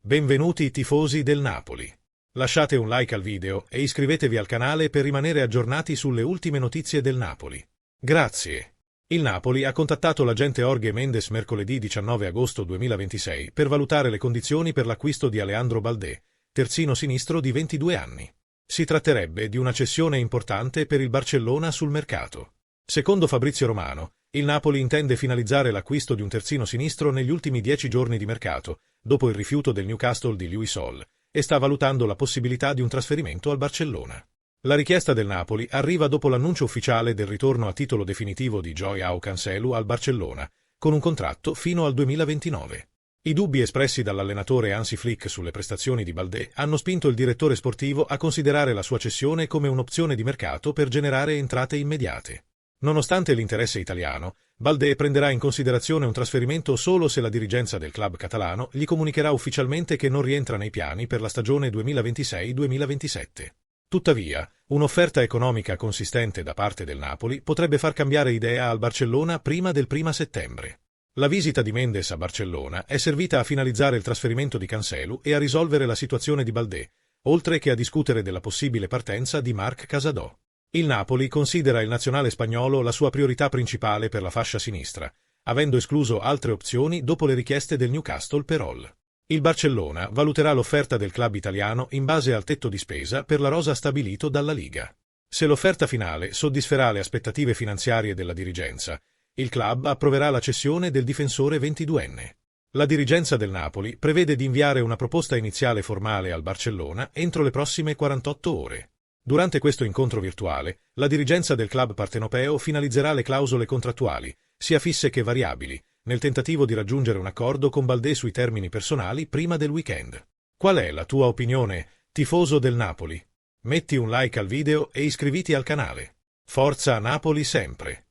Benvenuti tifosi del Napoli. Lasciate un like al video e iscrivetevi al canale per rimanere aggiornati sulle ultime notizie del Napoli. Grazie. Il Napoli ha contattato l'agente Jorge Mendes mercoledì 19 agosto 2026 per valutare le condizioni per l'acquisto di Alejandro Baldé, terzino sinistro di 22 anni. Si tratterebbe di una cessione importante per il Barcellona sul mercato. Secondo Fabrizio Romano, il Napoli intende finalizzare l'acquisto di un terzino sinistro negli ultimi 10 giorni di mercato, dopo il rifiuto del Newcastle di Luis Hall, e sta valutando la possibilità di un trasferimento al Barcellona. La richiesta del Napoli arriva dopo l'annuncio ufficiale del ritorno a titolo definitivo di Joao Cancelo al Barcellona, con un contratto fino al 2029. I dubbi espressi dall'allenatore Hansi Flick sulle prestazioni di Baldé hanno spinto il direttore sportivo a considerare la sua cessione come un'opzione di mercato per generare entrate immediate. Nonostante l'interesse italiano, Baldé prenderà in considerazione un trasferimento solo se la dirigenza del club catalano gli comunicherà ufficialmente che non rientra nei piani per la stagione 2026-2027. Tuttavia, un'offerta economica consistente da parte del Napoli potrebbe far cambiare idea al Barcellona prima del 1 settembre. La visita di Mendes a Barcellona è servita a finalizzare il trasferimento di Cancelo e a risolvere la situazione di Baldé, oltre che a discutere della possibile partenza di Marc Casadò. Il Napoli considera il nazionale spagnolo la sua priorità principale per la fascia sinistra, avendo escluso altre opzioni dopo le richieste del Newcastle per Hall. Il Barcellona valuterà l'offerta del club italiano in base al tetto di spesa per la rosa stabilito dalla Liga. Se l'offerta finale soddisferà le aspettative finanziarie della dirigenza, il club approverà la cessione del difensore 22enne. La dirigenza del Napoli prevede di inviare una proposta iniziale formale al Barcellona entro le prossime 48 ore. Durante questo incontro virtuale, la dirigenza del club partenopeo finalizzerà le clausole contrattuali, sia fisse che variabili, nel tentativo di raggiungere un accordo con Baldé sui termini personali prima del weekend. Qual è la tua opinione, tifoso del Napoli? Metti un like al video e iscriviti al canale. Forza Napoli sempre!